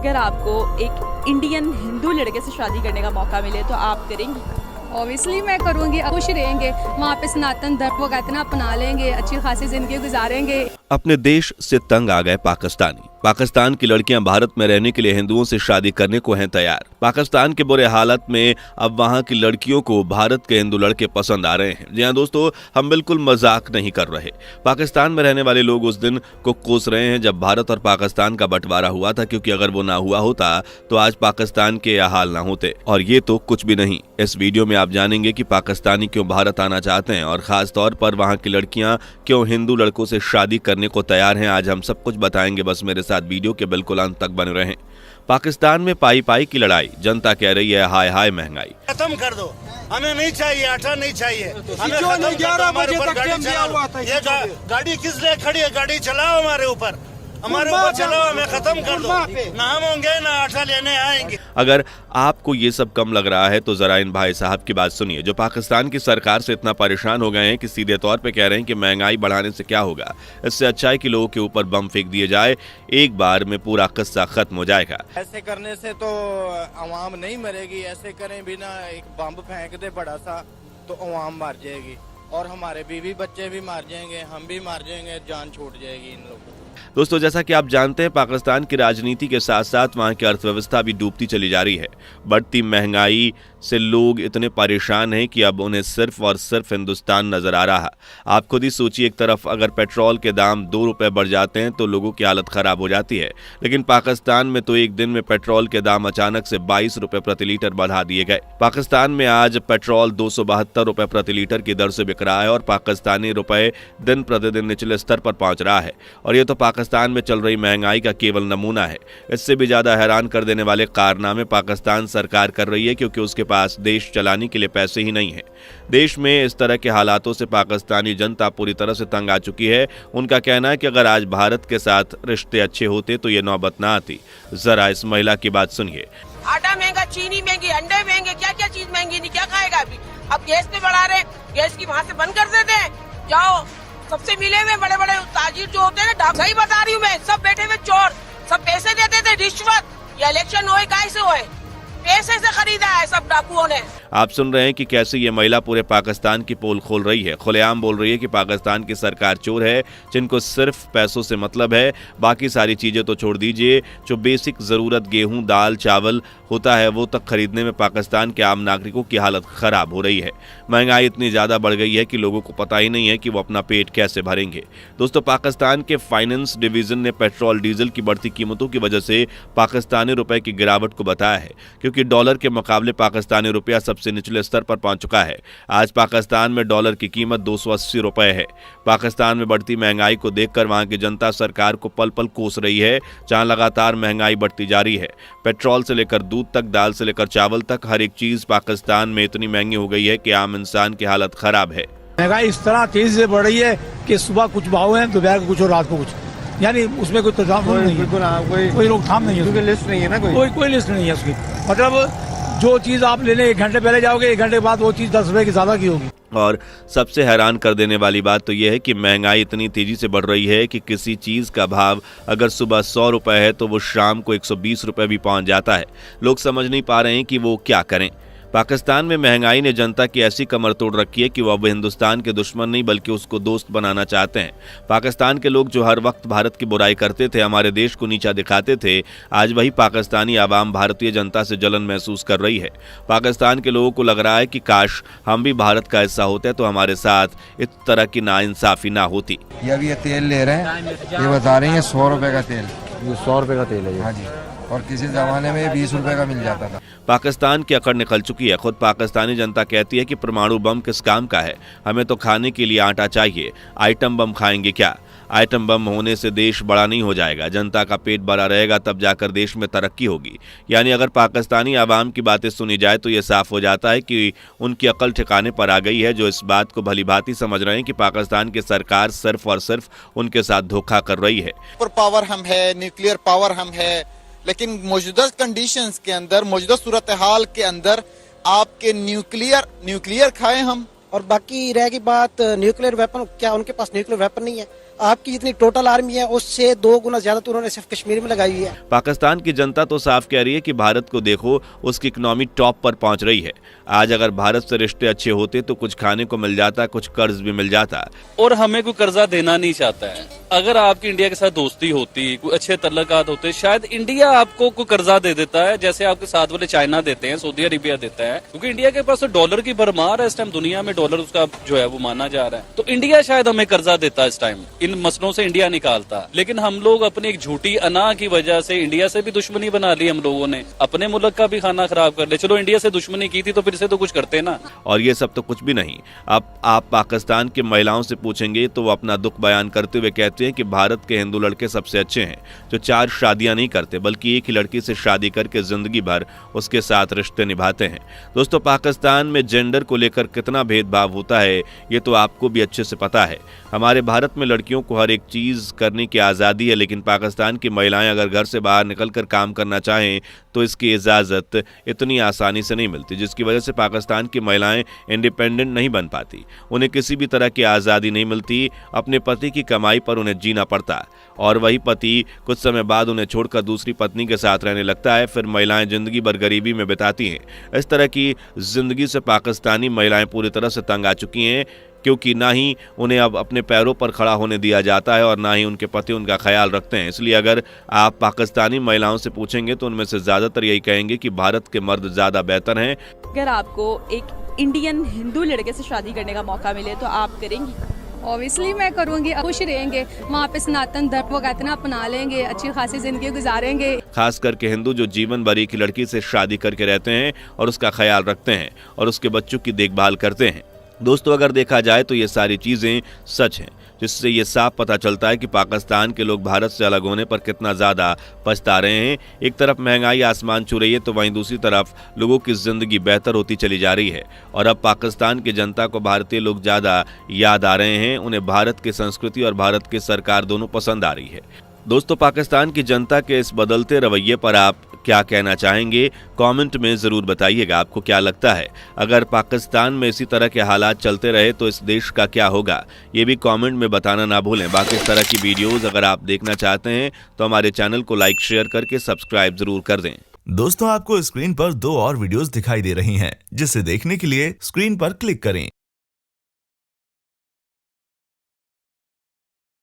अगर आपको एक इंडियन हिंदू लड़के से शादी करने का मौका मिले तो आप करेंगी? ऑब्वियसली मैं करूँगी, खुश रहेंगे वहाँ पे, सनातन धर्म को कहते हैं ना, अपना लेंगे, अच्छी खासी जिंदगी गुजारेंगे। अपने देश से तंग आ गए पाकिस्तानी। पाकिस्तान की लड़कियां भारत में रहने के लिए हिंदुओं से शादी करने को हैं तैयार। पाकिस्तान के बुरे हालात में अब वहां की लड़कियों को भारत के हिंदू लड़के पसंद आ रहे हैं। जी हाँ दोस्तों, हम बिल्कुल मजाक नहीं कर रहे। पाकिस्तान में रहने वाले लोग उस दिन को कोस रहे हैं जब भारत और पाकिस्तान का बंटवारा हुआ था, क्योंकि अगर वो ना हुआ होता तो आज पाकिस्तान के यह हाल ना होते। और ये तो कुछ भी नहीं। इस वीडियो में आप जानेंगे कि पाकिस्तानी क्यों भारत आना चाहते हैं और खास तौर पर वहां की लड़कियां क्यों हिंदू लड़कों से शादी करने को तैयार हैं। आज हम सब कुछ बताएंगे, बस मेरे साथ वीडियो के बिल्कुल अंत तक बने रहें। पाकिस्तान में पाई पाई की लड़ाई, जनता कह रही है हाय हाय महंगाई। खत्म कर दो, हमें नहीं चाहिए, आटा नहीं चाहिए, हमें खत्म कर दो। हमारे ऊपर गाड़ी चलाओ, ये गाड़ी किस लिए खड़ी है? गाड़ी चलाओ हमारे ऊपर चलाओ, हमें खत्म कर दो। ना हम होंगे ना आटा लेने आएंगे। अगर आपको ये सब कम लग रहा है तो जरा इन भाई साहब की बात सुनिए, जो पाकिस्तान की सरकार से इतना परेशान हो गए हैं कि सीधे तौर पे कह रहे हैं कि महंगाई बढ़ाने से क्या होगा, इससे अच्छा है कि लोगों के ऊपर बम फेंक दिए जाए, एक बार में पूरा किस्सा खत्म हो जाएगा। ऐसे करने से तो अवाम नहीं मरेगी, ऐसे करें बिना एक बम फेंक दे बड़ा सा तो अवाम मर जाएगी और हमारे बीवी बच्चे भी मर जाएंगे, हम भी मर जाएंगे, जान छूट जाएगी इन लोगों को। दोस्तों, जैसा कि आप जानते हैं, पाकिस्तान की राजनीति के साथ साथ वहां की अर्थव्यवस्था भी डूबती चली जा रही है। बढ़ती महंगाई से लोग इतने परेशान हैं कि अब उन्हें सिर्फ और सिर्फ हिंदुस्तान नजर आ रहा। आप खुद ही सोचिए, एक तरफ अगर पेट्रोल के दाम 2 रुपए बढ़ जाते हैं तो लोगों की हालत खराब हो जाती है, लेकिन पाकिस्तान में तो एक दिन में पेट्रोल के दाम अचानक से 22 रुपए प्रति लीटर बढ़ा दिए गए। पाकिस्तान में आज पेट्रोल 272 रुपए प्रति लीटर की दर से बिक रहा है और पाकिस्तानी रुपए दिन प्रतिदिन निचले स्तर पर पहुंच रहा है। और ये तो पाकिस्तान में चल रही महंगाई का केवल नमूना है। इससे भी ज्यादा हैरान कर देने वाले कारनामे पाकिस्तान सरकार कर रही है, क्योंकि उसके पास देश चलाने के लिए पैसे ही नहीं है। देश में इस तरह के हालातों से पाकिस्तानी जनता पूरी तरह से तंग आ चुकी है। उनका कहना है कि अगर आज भारत के साथ रिश्ते अच्छे होते तो ये नौबत ना आती। जरा इस महिला की बात सुनिए। आटा महंगा, चीनी महंगी, अंडे महंगे, क्या क्या चीज महंगी, नहीं क्या खाएगा अभी? अब गैस पे बढ़ा रहे, गैस की वहाँ से बंद कर देते हैं। जाओ, सबसे मिले हुए बड़े बड़े ताजिर जो होते हैं ना, सही बता रही हूँ मैं, सब बैठे हुए चोर, सब पैसे देते थे रिश्वत। ये इलेक्शन होए कैसे होए, पैसे से खरीदा है सब डाकुओं ने। आप सुन रहे हैं कि कैसे ये महिला पूरे पाकिस्तान की पोल खोल रही है। खुलेआम बोल रही है कि पाकिस्तान की सरकार चोर है, जिनको सिर्फ पैसों से मतलब है, बाकी सारी चीजें तो छोड़ दीजिए। जो बेसिक जरूरत गेहूं, दाल, चावल होता है वो तक खरीदने में पाकिस्तान के आम नागरिकों की हालत खराब हो रही है। महंगाई इतनी ज्यादा बढ़ गई है कि लोगों को पता ही नहीं है कि वो अपना पेट कैसे भरेंगे। दोस्तों, पाकिस्तान के फाइनेंस डिवीजन ने पेट्रोल डीजल की बढ़ती कीमतों की वजह से पाकिस्तानी रुपए की गिरावट को बताया है, क्योंकि डॉलर के मुकाबले पाकिस्तानी रुपया सबसे निचले स्तर पर पहुंच चुका है। आज पाकिस्तान में डॉलर की कीमत 280 रुपए है। पाकिस्तान में बढ़ती महंगाई को देखकर वहां की जनता सरकार को पल पल कोस रही है, जहां लगातार महंगाई बढ़ती जा रही है। पेट्रोल से लेकर दूध तक, दाल से लेकर चावल तक, हर एक चीज पाकिस्तान में इतनी महंगी हो गई है कि आम इंसान की हालत खराब है। महंगाई इस तरह तेजी से बढ़ रही है कि सुबह कुछ भाव है, दोपहर को कुछ और रात को कुछ, यानी उसमें कोई कोई रोकथाम नहीं है, लिस्ट नहीं है ना, कोई लिस्ट नहीं है उसकी। मतलब जो चीज आप लेने 1 घंटे पहले जाओगे, 1 घंटे बाद वो चीज 10 रुपए की ज्यादा की होगी। और सबसे हैरान कर देने वाली बात तो यह है कि महंगाई इतनी तेजी से बढ़ रही है कि किसी चीज का भाव अगर सुबह 100 रुपए है तो वो शाम को 120 रुपए भी पहुंच जाता है। लोग समझ नहीं पा रहे हैं कि वो क्या करें। पाकिस्तान में महंगाई ने जनता की ऐसी कमर तोड़ रखी है कि वो अब हिंदुस्तान के दुश्मन नहीं बल्कि उसको दोस्त बनाना चाहते हैं। पाकिस्तान के लोग जो हर वक्त भारत की बुराई करते थे, हमारे देश को नीचा दिखाते थे, आज वही पाकिस्तानी आवाम भारतीय जनता से जलन महसूस कर रही है। पाकिस्तान के लोगों को लग रहा है कि काश हम भी भारत का हिस्सा होते तो हमारे साथ इस तरह की नाइंसाफी ना होती। ये अभी तेल ले रहे हैं, ये बता रही है 100 रुपए का तेल, ये 100 रुपए का तेल है। हाँ जी, और किसी जमाने में 20 रुपए का मिल जाता था। पाकिस्तान की अकड़ निकल चुकी है। खुद पाकिस्तानी जनता कहती है कि परमाणु बम किस काम का है, हमें तो खाने के लिए आटा चाहिए, आइटम बम खाएंगे क्या? आइटम बम होने से देश बड़ा नहीं हो जाएगा, जनता का पेट भरा रहेगा तब जाकर देश में तरक्की होगी। यानी अगर पाकिस्तानी आवाम की बातें सुनी जाए तो ये साफ हो जाता है कि उनकी अकल ठिकाने पर आ गई है, जो इस बात को भलीभांति समझ रहे हैं कि पाकिस्तान की सरकार सिर्फ और सिर्फ उनके साथ धोखा कर रही है। सुपर पावर हम है, न्यूक्लियर पावर हम है, लेकिन मौजूदा कंडीशंस के अंदर, मौजूदा सूरत हाल के अंदर आपके न्यूक्लियर खाएं हम, और बाकी रहेगी बात न्यूक्लियर वेपन, क्या उनके पास न्यूक्लियर वेपन नहीं है? आपकी जितनी टोटल आर्मी है उससे 2 गुना ज्यादा तो उन्होंने सिर्फ कश्मीर में लगाई हुई है। पाकिस्तान की जनता तो साफ कह रही है कि भारत को देखो, उसकी इकोनॉमी टॉप पर पहुंच रही है। आज अगर भारत से रिश्ते अच्छे होते तो कुछ खाने को मिल जाता, कुछ कर्ज भी मिल जाता। और हमें कोई कर्जा देना नहीं चाहता है। अगर आपकी इंडिया के साथ दोस्ती होती, कोई अच्छे तल्लुकात होते, शायद इंडिया आपको कोई कर्जा दे देता है, जैसे आपके साथ वाले चाइना देते हैं, सऊदी अरेबिया देता है, क्योंकि इंडिया के पास तो डॉलर की भरमार है इस टाइम, दुनिया में डॉलर उसका जो है वो माना जा रहा है। तो इंडिया शायद हमें कर्जा देता इस टाइम, इन मसलों से इंडिया निकालता। लेकिन हम लोग अपनी एक झूठी अना की वजह से इंडिया से भी दुश्मनी बना ली हम लोगों ने, अपने मुल्क का भी खाना खराब कर ले। चलो इंडिया से दुश्मनी की थी तो फिर से तो कुछ करते ना। और ये सब तो कुछ भी नहीं। अब आप पाकिस्तान की महिलाओं से पूछेंगे तो वो अपना दुख बयान करते हुए कहते हैं कि भारत के हिंदू लड़के सबसे अच्छे हैं, जो 4 शादियां नहीं करते बल्कि एक ही लड़की से शादी करके जिंदगी भर उसके साथ रिश्ते निभाते हैं। दोस्तों, पाकिस्तान में जेंडर को लेकर कितना भेदभाव होता है ये तो आपको भी अच्छे से पता है। हमारे भारत में लड़कियों को हर एक चीज करने की आज़ादी है, लेकिन पाकिस्तान की महिलाएं अगर घर से बाहर निकलकर काम करना चाहें तो इसकी इजाज़त इतनी आसानी से नहीं मिलती, जिसकी वजह से पाकिस्तान की महिलाएं इंडिपेंडेंट नहीं बन पाती। उन्हें किसी भी तरह की आज़ादी नहीं मिलती, अपने पति की कमाई पर उन्हें जीना पड़ता और वही पति कुछ समय बाद उन्हें छोड़कर दूसरी पत्नी के साथ रहने लगता है। फिर महिलाएं जिंदगी भर गरीबी में बिताती हैं। इस तरह की जिंदगी से पाकिस्तानी महिलाएं पूरी तरह से तंग आ चुकी हैं, क्योंकि ना ही उन्हें अब अपने पैरों पर खड़ा होने दिया जाता है और ना ही उनके पति उनका ख्याल रखते हैं। इसलिए अगर आप पाकिस्तानी महिलाओं से पूछेंगे तो उनमें से ज़्यादातर यही कहेंगे कि भारत के मर्द ज़्यादा बेहतर हैं। अगर आपको एक इंडियन हिंदू लड़के से शादी करने का मौका मिले तो आप करेंगी? ऑब्वियसली मैं करूंगी। खुश रहेंगे, वहाँ पे सनातन धर्म को कहते ना अपना लेंगे, अच्छी खासी जिंदगी गुजारेंगे। खास करके हिंदू जो जीवन भर एक ही लड़की से शादी करके रहते हैं और उसका ख्याल रखते हैं और उसके बच्चों की देखभाल करते हैं। दोस्तों, अगर देखा जाए तो ये सारी चीज़ें सच हैं, जिससे ये साफ पता चलता है कि पाकिस्तान के लोग भारत से अलग होने पर कितना ज़्यादा पछता रहे हैं। एक तरफ महंगाई आसमान छू रही है तो वहीं दूसरी तरफ लोगों की ज़िंदगी बेहतर होती चली जा रही है और अब पाकिस्तान की जनता को भारतीय लोग ज़्यादा याद आ रहे हैं। उन्हें भारत की संस्कृति और भारत की सरकार दोनों पसंद आ रही है। दोस्तों, पाकिस्तान की जनता के इस बदलते रवैये पर आप क्या कहना चाहेंगे? कमेंट में ज़रूर बताइएगा। आपको क्या लगता है, अगर पाकिस्तान में इसी तरह के हालात चलते रहे तो इस देश का क्या होगा? ये भी कमेंट में बताना ना भूलें। बाकी इस तरह की वीडियोस अगर आप देखना चाहते हैं तो हमारे चैनल को लाइक शेयर करके सब्सक्राइब जरूर कर दें। दोस्तों, आपको स्क्रीन पर 2 और वीडियोस दिखाई दे रही हैं, जिसे देखने के लिए स्क्रीन पर क्लिक करें।